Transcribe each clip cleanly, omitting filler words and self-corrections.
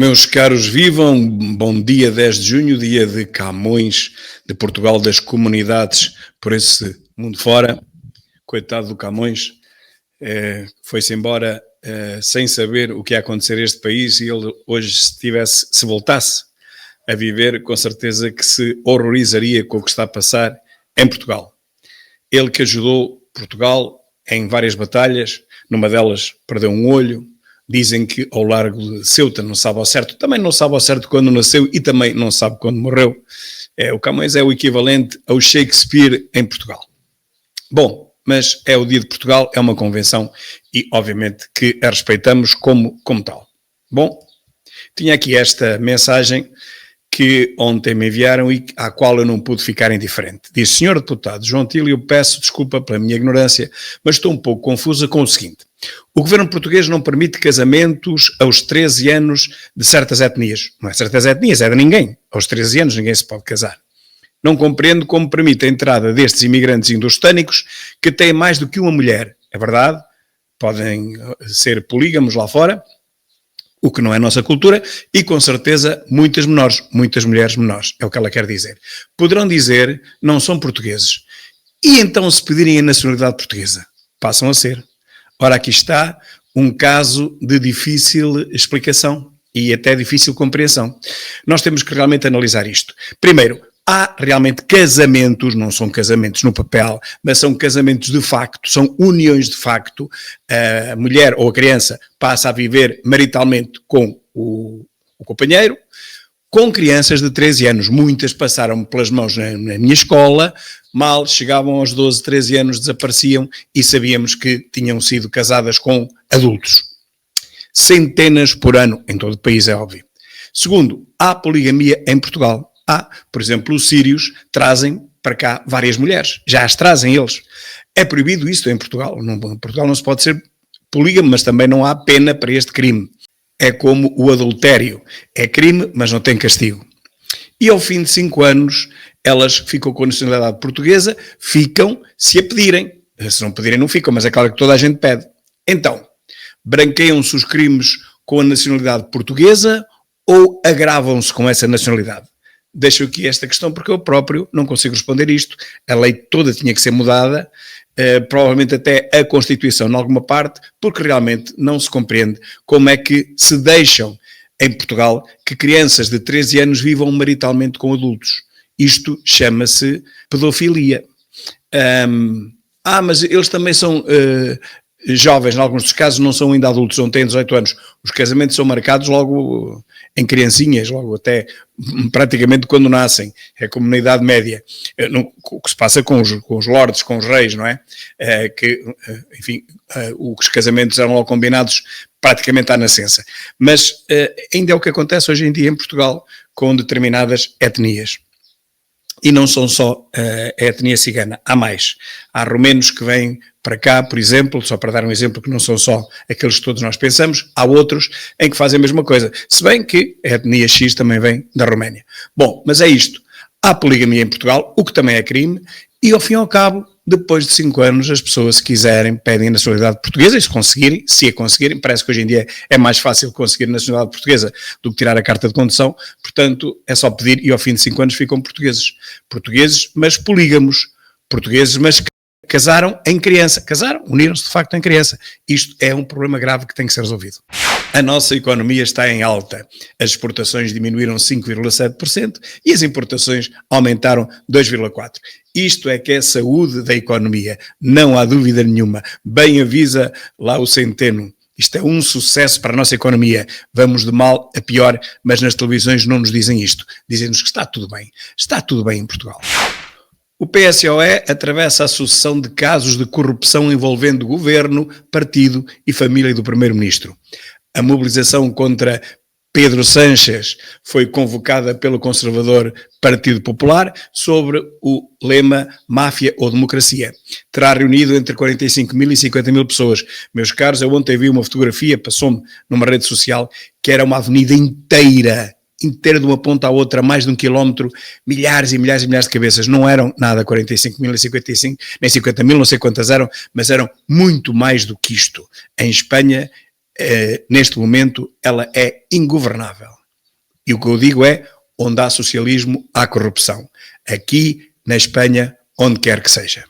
Meus caros, vivam, bom dia 10 de junho, dia de Camões, de Portugal, das comunidades por esse mundo fora. Coitado do Camões, foi-se embora sem saber o que ia acontecer a este país e ele hoje se voltasse a viver, com certeza que se horrorizaria com o que está a passar em Portugal. Ele que ajudou Portugal em várias batalhas, numa delas perdeu um olho. Dizem que ao largo de Ceuta não sabe ao certo, também não sabe ao certo quando nasceu e também não sabe quando morreu. O Camões é o equivalente ao Shakespeare em Portugal. Bom, mas é o dia de Portugal, é uma convenção e obviamente que a respeitamos como tal. Bom, tinha aqui esta mensagem que ontem me enviaram e à qual eu não pude ficar indiferente. Diz: Senhor Deputado João Tílio, peço desculpa pela minha ignorância, mas estou um pouco confusa com o seguinte. O governo português não permite casamentos aos 13 anos de certas etnias. Não é certas etnias, é de ninguém. Aos 13 anos ninguém se pode casar. Não compreendo como permite a entrada destes imigrantes indostânicos que têm mais do que uma mulher. É verdade, podem ser polígamos lá fora, o que não é a nossa cultura, e com certeza muitas mulheres menores, é o que ela quer dizer. Poderão dizer, não são portugueses. E então se pedirem a nacionalidade portuguesa? Passam a ser. Ora, aqui está um caso de difícil explicação e até difícil compreensão. Nós temos que realmente analisar isto. Primeiro, há realmente casamentos, não são casamentos no papel, mas são casamentos de facto, são uniões de facto. A mulher ou a criança passa a viver maritalmente com o companheiro, com crianças de 13 anos. Muitas passaram pelas mãos na minha escola, mal chegavam aos 12, 13 anos, desapareciam e sabíamos que tinham sido casadas com adultos. Centenas por ano, em todo o país, é óbvio. Segundo, há poligamia em Portugal. Por exemplo, os sírios trazem para cá várias mulheres, já as trazem eles. É proibido isto em Portugal. Em Portugal não se pode ser polígamo, mas também não há pena para este crime. É como o adultério. É crime, mas não tem castigo. E ao fim de 5 anos, elas ficam com a nacionalidade portuguesa, ficam se a pedirem. Se não pedirem, não ficam, mas é claro que toda a gente pede. Então, branqueiam-se os crimes com a nacionalidade portuguesa ou agravam-se com essa nacionalidade? Deixo aqui esta questão porque eu próprio não consigo responder isto. A lei toda tinha que ser mudada, provavelmente até a Constituição em alguma parte, porque realmente não se compreende como é que se deixam em Portugal que crianças de 13 anos vivam maritalmente com adultos. Isto chama-se pedofilia. Mas eles também são jovens, em alguns dos casos não são ainda adultos, não têm 18 anos. Os casamentos são marcados logo em criancinhas, logo até praticamente quando nascem. É como na Idade Média. O que se passa com os lordes, com os reis, não é? Os casamentos eram logo combinados praticamente à nascença. Mas ainda é o que acontece hoje em dia em Portugal com determinadas etnias. E não são só a etnia cigana, há mais. Há romenos que vêm para cá, por exemplo, só para dar um exemplo que não são só aqueles que todos nós pensamos, há outros em que fazem a mesma coisa. Se bem que a etnia X também vem da Roménia. Bom, mas é isto. Há poligamia em Portugal, o que também é crime, e ao fim e ao cabo, depois de 5 anos, as pessoas, se quiserem, pedem a nacionalidade portuguesa, e se a conseguirem, parece que hoje em dia é mais fácil conseguir a nacionalidade portuguesa do que tirar a carta de condução, portanto, é só pedir e ao fim de 5 anos ficam portugueses. Portugueses, mas polígamos. Portugueses, mas que casaram em criança. Casaram, uniram-se de facto em criança. Isto é um problema grave que tem que ser resolvido. A nossa economia está em alta. As exportações diminuíram 5,7% e as importações aumentaram 2,4%. Isto é que é saúde da economia, não há dúvida nenhuma. Bem avisa lá o Centeno. Isto é um sucesso para a nossa economia. Vamos de mal a pior, mas nas televisões não nos dizem isto. Dizem-nos que está tudo bem. Está tudo bem em Portugal. O PSOE atravessa a sucessão de casos de corrupção envolvendo governo, partido e família do primeiro-ministro. A mobilização contra Pedro Sánchez foi convocada pelo conservador Partido Popular sobre o lema Máfia ou Democracia. Terá reunido entre 45 mil e 50 mil pessoas. Meus caros, eu ontem vi uma fotografia, passou-me numa rede social, que era uma avenida inteira de uma ponta à outra, mais de 1 quilómetro, milhares e milhares e milhares de cabeças. Não eram nada 45 mil, nem 50 mil, não sei quantas eram, mas eram muito mais do que isto. Em Espanha neste momento, ela é ingovernável. E o que eu digo é, onde há socialismo, há corrupção. Aqui, na Espanha, onde quer que seja.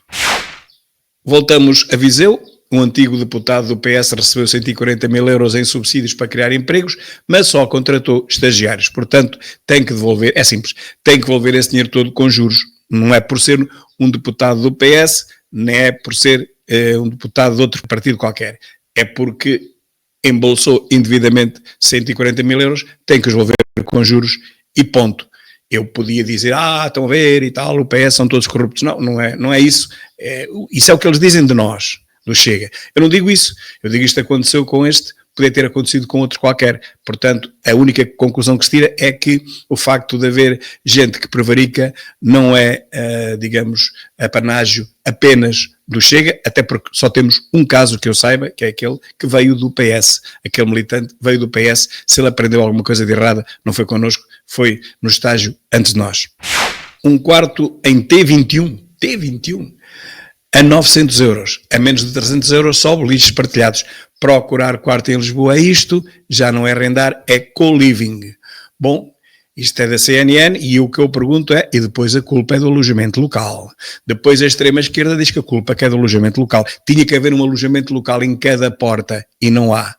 Voltamos a Viseu. Um antigo deputado do PS recebeu 140 mil euros em subsídios para criar empregos, mas só contratou estagiários. Portanto, tem que devolver, é simples, tem que devolver esse dinheiro todo com juros. Não é por ser um deputado do PS, nem é por ser um deputado de outro partido qualquer. É porque embolsou indevidamente 140 mil euros, tem que os devolver com juros e ponto. Eu podia dizer, estão a ver e tal, o PS são todos corruptos. Não, não é isso. Isso é o que eles dizem de nós, do Chega. Eu não digo isso. Eu digo isto aconteceu com este, podia ter acontecido com outro qualquer. Portanto, a única conclusão que se tira é que o facto de haver gente que prevarica não é, digamos, apanágio apenas do Chega, até porque só temos um caso que eu saiba, que é aquele que veio do PS. Aquele militante veio do PS. Se ele aprendeu alguma coisa de errada, não foi connosco, foi no estágio antes de nós. Um quarto em T21, a 900 euros, a menos de 300 euros só boliches partilhados. Procurar quarto em Lisboa é isto, já não é arrendar, é co-living. Bom, isto é da CNN e o que eu pergunto é, e depois a culpa é do alojamento local. Depois a extrema-esquerda diz que a culpa é do alojamento local. Tinha que haver um alojamento local em cada porta e não há.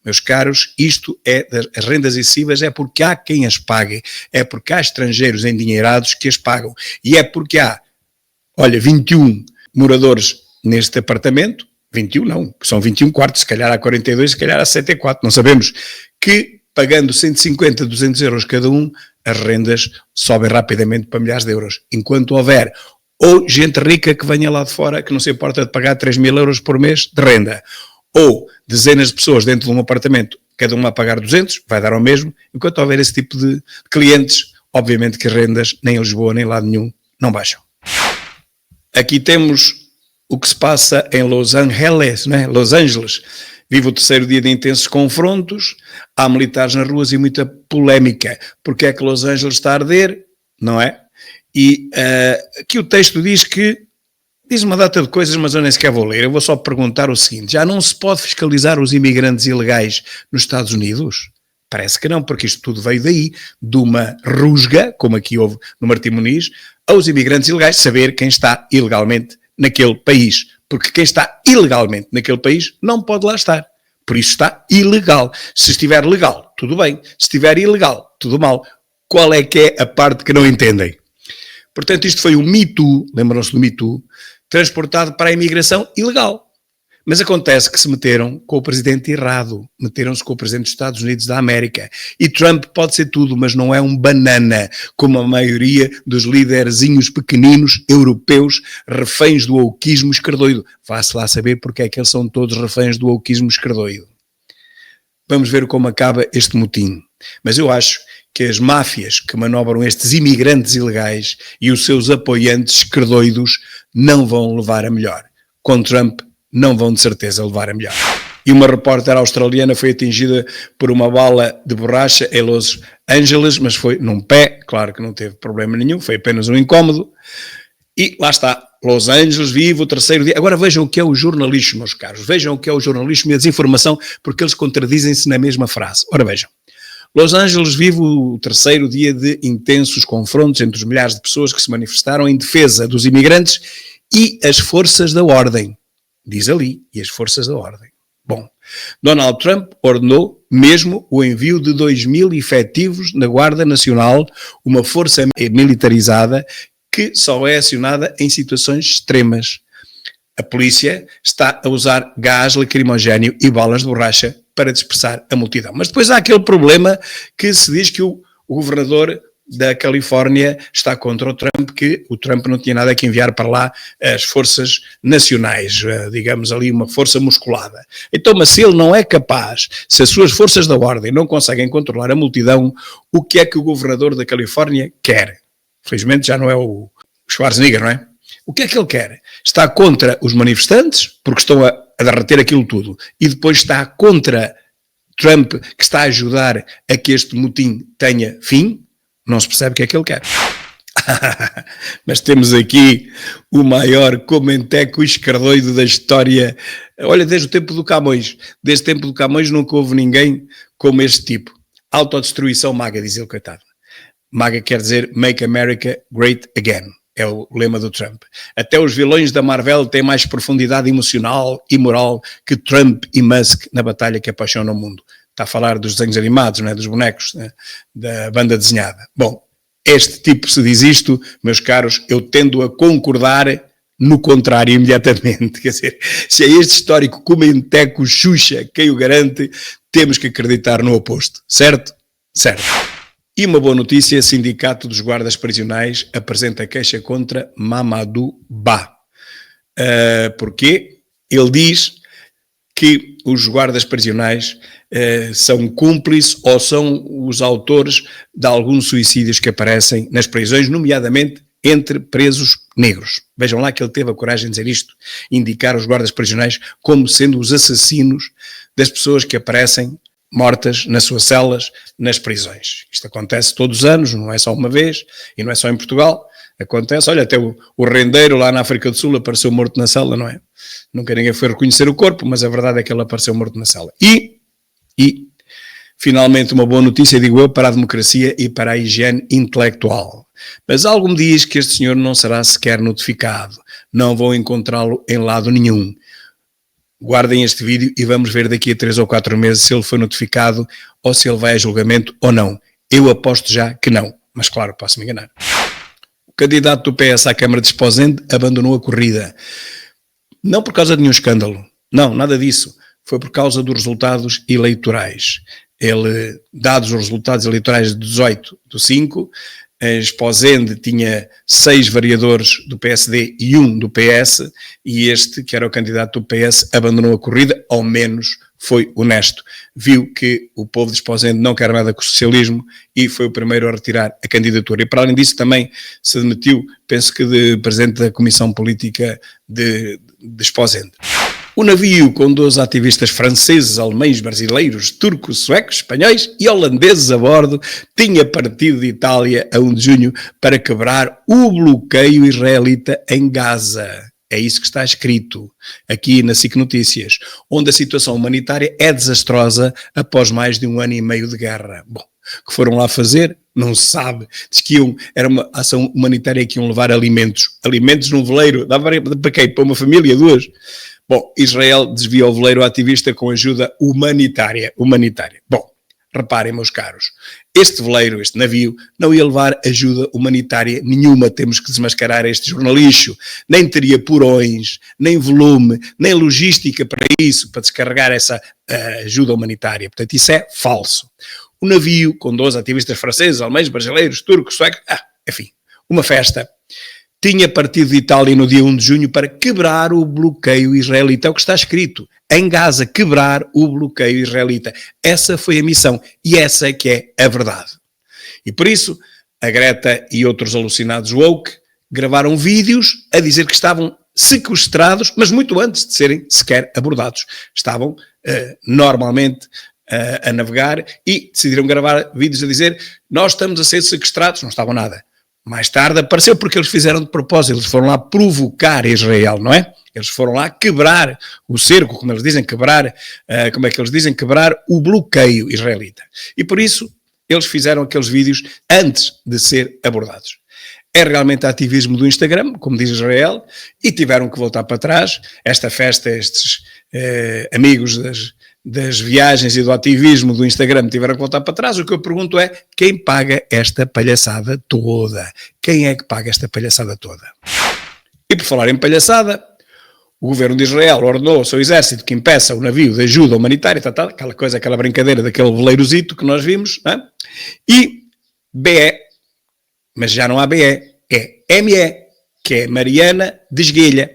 Meus caros, isto é, as rendas excessivas é porque há quem as pague, é porque há estrangeiros endinheirados que as pagam e é porque há, 21 moradores neste apartamento, 21 não, são 21 quartos, se calhar há 42, se calhar há 74, não sabemos, que pagando 150, 200 euros cada um, as rendas sobem rapidamente para milhares de euros. Enquanto houver ou gente rica que venha lá de fora, que não se importa de pagar 3 mil euros por mês de renda, ou dezenas de pessoas dentro de um apartamento, cada uma a pagar 200, vai dar ao mesmo, enquanto houver esse tipo de clientes, obviamente que as rendas nem em Lisboa nem em lado nenhum não baixam. Aqui temos o que se passa em Los Angeles, não é? Los Angeles. Vive o terceiro dia de intensos confrontos, há militares nas ruas e muita polémica. Porque é que Los Angeles está a arder, não é? E aqui o texto diz uma data de coisas, mas eu nem sequer vou ler. Eu vou só perguntar o seguinte, já não se pode fiscalizar os imigrantes ilegais nos Estados Unidos? Parece que não, porque isto tudo veio daí, de uma rusga, como aqui houve no Martim Muniz, aos imigrantes ilegais saber quem está ilegalmente naquele país. Porque quem está ilegalmente naquele país não pode lá estar. Por isso está ilegal. Se estiver legal, tudo bem. Se estiver ilegal, tudo mal. Qual é que é a parte que não entendem? Portanto, isto foi um Me Too, lembram-se do Me Too, transportado para a imigração ilegal. Mas acontece que se meteram com o presidente errado, meteram-se com o presidente dos Estados Unidos da América. E Trump pode ser tudo, mas não é um banana, como a maioria dos líderzinhos pequeninos europeus, reféns do wokeismo esquerdoido. Vá-se lá saber porque é que eles são todos reféns do wokeismo esquerdoido. Vamos ver como acaba este motim. Mas eu acho que as máfias que manobram estes imigrantes ilegais e os seus apoiantes esquerdoidos não vão levar a melhor. Com Trump não vão de certeza levar a melhor. E uma repórter australiana foi atingida por uma bala de borracha em Los Angeles, mas foi num pé, claro que não teve problema nenhum, foi apenas um incómodo. E lá está, Los Angeles vive o terceiro dia. Agora vejam o que é o jornalismo, meus caros, vejam o que é o jornalismo e a desinformação, porque eles contradizem-se na mesma frase. Ora vejam, Los Angeles vive o terceiro dia de intensos confrontos entre os milhares de pessoas que se manifestaram em defesa dos imigrantes e as forças da ordem. Diz ali, e as forças da ordem. Bom, Donald Trump ordenou mesmo o envio de 2.000 efetivos na Guarda Nacional, uma força militarizada que só é acionada em situações extremas. A polícia está a usar gás lacrimogéneo e balas de borracha para dispersar a multidão. Mas depois há aquele problema que se diz que o governador da Califórnia está contra o Trump, que o Trump não tinha nada que enviar para lá as forças nacionais, digamos ali uma força musculada. Então, mas se ele não é capaz, se as suas forças da ordem não conseguem controlar a multidão, o que é que o governador da Califórnia quer? Felizmente já não é o Schwarzenegger, não é? O que é que ele quer? Está contra os manifestantes, porque estão a derreter aquilo tudo, e depois está contra Trump, que está a ajudar a que este motim tenha fim. Não se percebe o que é que ele quer. Mas temos aqui o maior comenteco esquerdoide da história Olha, desde o tempo do Camões. Desde o tempo do Camões nunca houve ninguém como este tipo. Autodestruição MAGA, diz ele, coitado. MAGA quer dizer Make America Great Again. É o lema do Trump. Até os vilões da Marvel têm mais profundidade emocional e moral que Trump e Musk na batalha que apaixona o mundo. Está a falar dos desenhos animados, não é? Dos bonecos, né? Da banda desenhada. Bom, este tipo se diz isto, meus caros, eu tendo a concordar no contrário imediatamente. Quer dizer, se é este histórico comenteco Xuxa quem o garante, temos que acreditar no oposto. Certo? Certo. E uma boa notícia, o Sindicato dos Guardas Prisionais apresenta queixa contra Mamadou Ba. Porquê? Ele diz que os guardas prisionais são cúmplices ou são os autores de alguns suicídios que aparecem nas prisões, nomeadamente entre presos negros. Vejam lá que ele teve a coragem de dizer isto, indicar os guardas prisionais como sendo os assassinos das pessoas que aparecem mortas nas suas celas, nas prisões. Isto acontece todos os anos, não é só uma vez, e não é só em Portugal. Acontece, olha, até o rendeiro lá na África do Sul apareceu morto na cela, não é? Nunca ninguém foi reconhecer o corpo, mas a verdade é que ele apareceu morto na cela. E finalmente, uma boa notícia, digo eu, para a democracia e para a higiene intelectual. Mas algo me diz que este senhor não será sequer notificado. Não vão encontrá-lo em lado nenhum. Guardem este vídeo e vamos ver daqui a 3 ou 4 meses se ele foi notificado ou se ele vai a julgamento ou não. Eu aposto já que não, mas claro, posso me enganar. O candidato do PS à Câmara de Esposende abandonou a corrida. Não por causa de nenhum escândalo, não, nada disso. Foi por causa dos resultados eleitorais. Ele, dados os resultados eleitorais de 18/5, a Esposende tinha 6 vereadores do PSD e 1 do PS, e este, que era o candidato do PS, abandonou a corrida, ao menos foi honesto. Viu que o povo de Esposende não quer nada com o socialismo e foi o primeiro a retirar a candidatura. E para além disso também se demitiu, penso que de presidente da Comissão Política de Esposende. O navio com 12 ativistas franceses, alemães, brasileiros, turcos, suecos, espanhóis e holandeses a bordo tinha partido de Itália a 1 de junho para quebrar o bloqueio israelita em Gaza. É isso que está escrito aqui na SIC Notícias, onde a situação humanitária é desastrosa após mais de 1 ano e meio de guerra. Bom, o que foram lá fazer? Não se sabe. Diz que era uma ação humanitária que iam levar alimentos. Alimentos num veleiro. Dava para quem? Para uma família? 2? Bom, Israel desvia o veleiro ativista com ajuda humanitária. Bom, reparem, meus caros, este veleiro, este navio, não ia levar ajuda humanitária nenhuma. Temos que desmascarar este jornalixo. Nem teria porões, nem volume, nem logística para isso, para descarregar essa ajuda humanitária. Portanto, isso é falso. O navio, com 12 ativistas franceses, alemães, brasileiros, turcos, suecos, enfim, uma festa. Tinha partido de Itália no dia 1 de junho para quebrar o bloqueio israelita. É o que está escrito. Em Gaza, quebrar o bloqueio israelita. Essa foi a missão. E essa é que é a verdade. E por isso, a Greta e outros alucinados woke gravaram vídeos a dizer que estavam sequestrados, mas muito antes de serem sequer abordados. Estavam normalmente a navegar e decidiram gravar vídeos a dizer: nós estamos a ser sequestrados. Não estavam nada. Mais tarde apareceu porque eles fizeram de propósito, eles foram lá provocar Israel, não é? Eles foram lá quebrar o cerco, como eles dizem, quebrar o bloqueio israelita. E por isso eles fizeram aqueles vídeos antes de ser abordados. É realmente ativismo do Instagram, como diz Israel, e tiveram que voltar para trás. Esta festa, estes amigos das viagens e do ativismo do Instagram tiveram que voltar para trás. O que eu pergunto é: quem paga esta palhaçada toda? Quem é que paga esta palhaçada toda? E por falar em palhaçada, o governo de Israel ordenou ao seu exército que impeça o navio de ajuda humanitária, aquela brincadeira daquele veleirozito que nós vimos, não é? E BE, mas já não há BE, é ME, que é Mariana de Esguelha.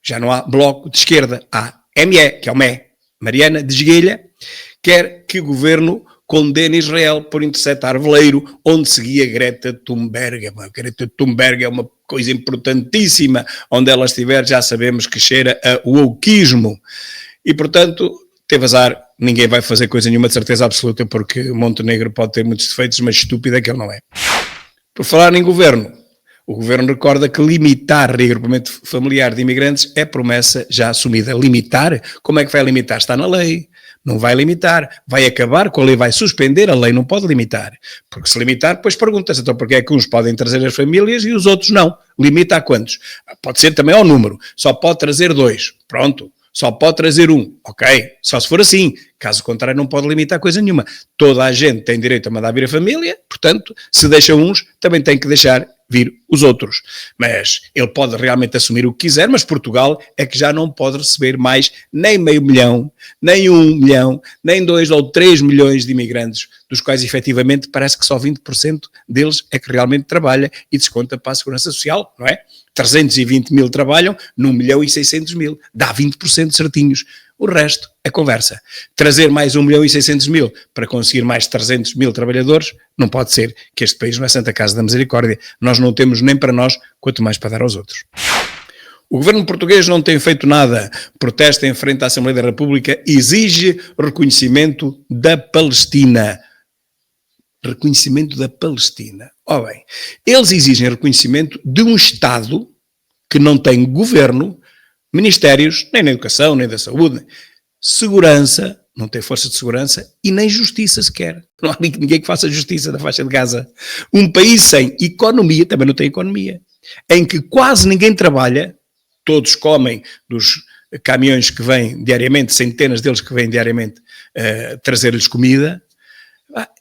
Já não há bloco de esquerda, há ME, que é o ME. Mariana de Esguelha quer que o governo condene Israel por interceptar veleiro onde seguia Greta Thunberg. Greta Thunberg é uma coisa importantíssima. Onde ela estiver já sabemos que cheira a wokeismo. E, portanto, teve azar. Ninguém vai fazer coisa nenhuma de certeza absoluta, porque Montenegro pode ter muitos defeitos, mas estúpido é que ele não é. Por falar em governo, O Governo recorda que limitar reagrupamento familiar de imigrantes é promessa já assumida. Limitar? Como é que vai limitar? Está na lei. Não vai limitar. Vai acabar com a lei, vai suspender a lei, não pode limitar. Porque se limitar, depois pergunta-se, então porque é que uns podem trazer as famílias e os outros não? Limita a quantos? Pode ser também ao número. Só pode trazer 2. Pronto. Só pode trazer 1. Ok. Só se for assim. Caso contrário, não pode limitar coisa nenhuma. Toda a gente tem direito a mandar vir a família, portanto, se deixa uns, também tem que deixar vir os outros. Mas ele pode realmente assumir o que quiser, mas Portugal é que já não pode receber mais nem meio milhão, nem 1 milhão, nem 2 ou 3 milhões de imigrantes, dos quais efetivamente parece que só 20% deles é que realmente trabalha e desconta para a Segurança Social, não é? 320 mil trabalham, 1.600.000, dá 20% certinhos. O resto é conversa. Trazer mais 1.600.000 para conseguir mais 300 mil trabalhadores, não pode ser, que este país não é Santa Casa da Misericórdia. Nós não temos nem para nós, quanto mais para dar aos outros. O governo português não tem feito nada. Protesta em frente à Assembleia da República, exige reconhecimento da Palestina. Reconhecimento da Palestina. Ora bem, eles exigem reconhecimento de um Estado que não tem governo, ministérios, nem na educação, nem da saúde, segurança, não tem força de segurança e nem justiça sequer. Não há ninguém que faça justiça na faixa de Gaza. Um país sem economia, também não tem economia, em que quase ninguém trabalha, todos comem dos caminhões que vêm diariamente, centenas deles que vêm diariamente trazer-lhes comida,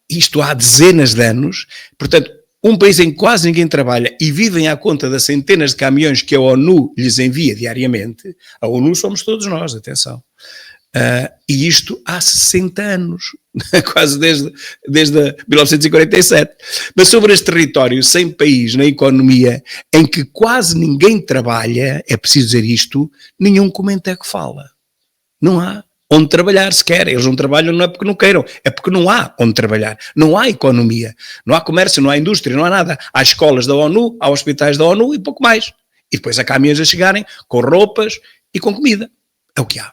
isto há dezenas de anos, portanto, um país em que quase ninguém trabalha e vivem à conta das centenas de caminhões que a ONU lhes envia diariamente. A ONU somos todos nós, atenção. E isto há 60 anos, quase desde 1947. Mas sobre este território, sem país, na economia, em que quase ninguém trabalha, é preciso dizer isto, nenhum comenta é que fala. Não há onde trabalhar sequer. Eles não trabalham não é porque não queiram, é porque não há onde trabalhar. Não há economia, não há comércio, não há indústria, não há nada. Há escolas da ONU, há hospitais da ONU e pouco mais. E depois há caminhões a chegarem com roupas e com comida. É o que há.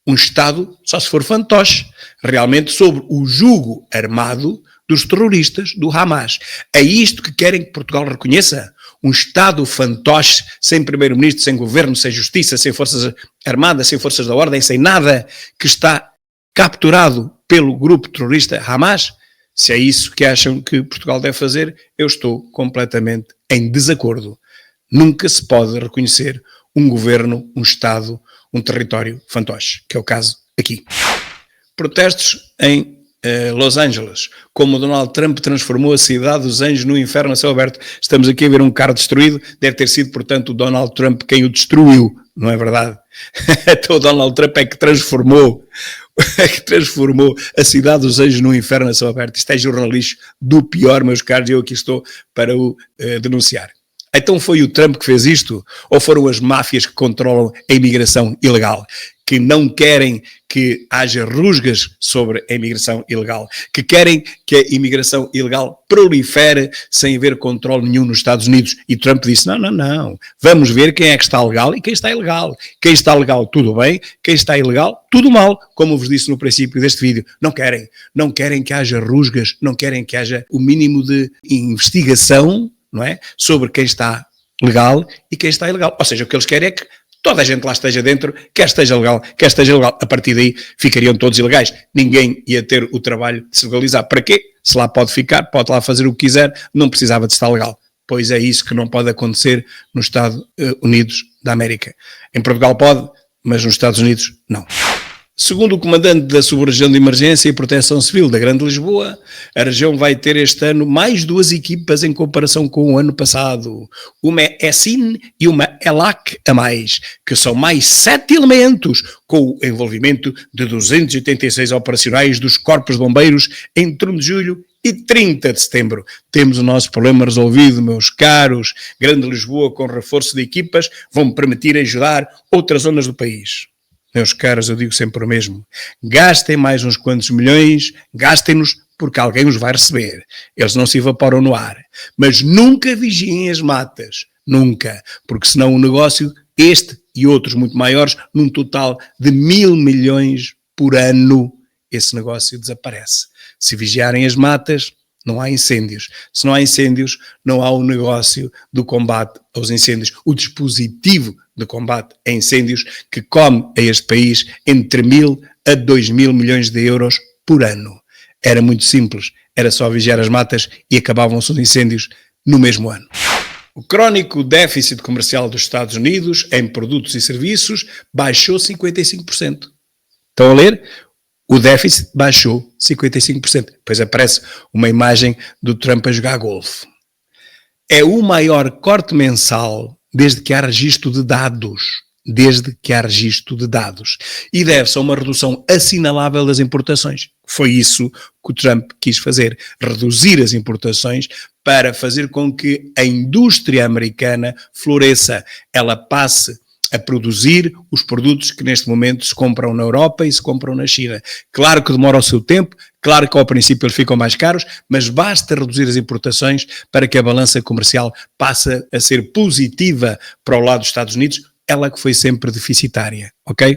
Um Estado, só se for fantoche, realmente sobre o jugo armado dos terroristas do Hamas. É isto que querem que Portugal reconheça? Um Estado fantoche, sem primeiro-ministro, sem governo, sem justiça, sem forças armadas, sem forças da ordem, sem nada, que está capturado pelo grupo terrorista Hamas? Se é isso que acham que Portugal deve fazer, eu estou completamente em desacordo. Nunca se pode reconhecer um governo, um Estado, um território fantoche, que é o caso aqui. Protestos em Los Angeles, como Donald Trump transformou a cidade dos anjos no inferno a céu aberto. Estamos aqui a ver um carro destruído, deve ter sido, portanto, o Donald Trump quem o destruiu, não é verdade? Então o Donald Trump é que transformou a cidade dos anjos no inferno a céu aberto. Isto é jornalismo do pior, meus caros, e eu aqui estou para o denunciar. Então foi o Trump que fez isto? Ou foram as máfias que controlam a imigração ilegal? Que não querem que haja rusgas sobre a imigração ilegal? Que querem que a imigração ilegal prolifere sem haver controle nenhum nos Estados Unidos? E Trump disse, não. Vamos ver quem é que está legal e quem está ilegal. Quem está legal, tudo bem. Quem está ilegal, tudo mal. Como vos disse no princípio deste vídeo. Não querem que haja rusgas, não querem que haja o mínimo de investigação, não é? Sobre quem está legal e quem está ilegal. Ou seja, o que eles querem é que toda a gente lá esteja dentro, quer esteja legal, quer esteja ilegal. A partir daí ficariam todos ilegais. Ninguém ia ter o trabalho de se legalizar. Para quê? Se lá pode ficar, pode lá fazer o que quiser, não precisava de estar legal. Pois é isso que não pode acontecer nos Estados Unidos da América. Em Portugal pode, mas nos Estados Unidos não. Segundo o comandante da Sub-Região de Emergência e Proteção Civil da Grande Lisboa, a região vai ter este ano mais 2 equipas em comparação com o ano passado. Uma é ESIN e uma ELAC a mais, que são mais 7 elementos, com o envolvimento de 286 operacionais dos Corpos de Bombeiros entre 1 de julho e 30 de setembro. Temos o nosso problema resolvido, meus caros. Grande Lisboa, com reforço de equipas, vão permitir ajudar outras zonas do país. Meus caros, eu digo sempre o mesmo. Gastem mais uns quantos milhões, gastem-nos porque alguém os vai receber. Eles não se evaporam no ar. Mas nunca vigiem as matas. Nunca. Porque senão o negócio, este e outros muito maiores, num total de 1.000 milhões por ano, esse negócio desaparece. Se vigiarem as matas, não há incêndios. Se não há incêndios, não há o negócio do combate aos incêndios, o dispositivo de combate a incêndios que come a este país entre 1.000 a 2.000 milhões de euros por ano. Era muito simples, era só vigiar as matas e acabavam-se os incêndios no mesmo ano. O crónico déficit comercial dos Estados Unidos em produtos e serviços baixou 55%. Estão a ler? O déficit baixou 55%. Depois aparece uma imagem do Trump a jogar golfe. É o maior corte mensal desde que há registro de dados. E deve-se a uma redução assinalável das importações. Foi isso que o Trump quis fazer, reduzir as importações para fazer com que a indústria americana floresça, ela passe a produzir os produtos que neste momento se compram na Europa e se compram na China. Claro que demora o seu tempo, claro que ao princípio eles ficam mais caros, mas basta reduzir as importações para que a balança comercial passe a ser positiva para o lado dos Estados Unidos, ela que foi sempre deficitária, ok?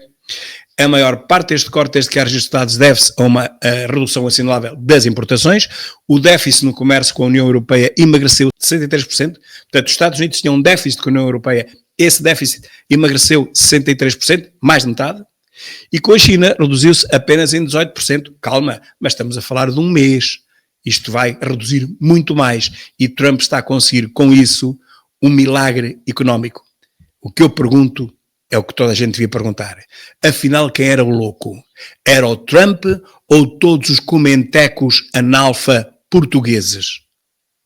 A maior parte deste corte, desde que há registrados, deve-se a uma redução assinalável das importações. O déficit no comércio com a União Europeia emagreceu 63%. Portanto, os Estados Unidos tinham um déficit com a União Europeia. Esse déficit emagreceu 63%, mais de metade. E com a China reduziu-se apenas em 18%. Calma, mas estamos a falar de um mês. Isto vai reduzir muito mais. E Trump está a conseguir, com isso, um milagre económico. O que eu pergunto é o que toda a gente devia perguntar. Afinal, quem era o louco? Era o Trump ou todos os comentecos analfa portugueses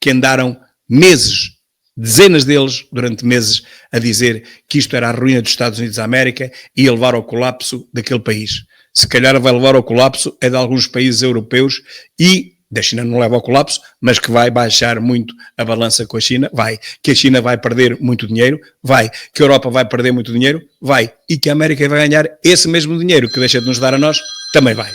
que andaram meses, dezenas deles, durante meses, a dizer que isto era a ruína dos Estados Unidos da América e ia levar ao colapso daquele país? Se calhar vai levar ao colapso é de alguns países europeus e da China não leva ao colapso, mas que vai baixar muito a balança com a China, vai. Que a China vai perder muito dinheiro, vai. Que a Europa vai perder muito dinheiro, vai. E que a América vai ganhar esse mesmo dinheiro que deixa de nos dar a nós, também vai.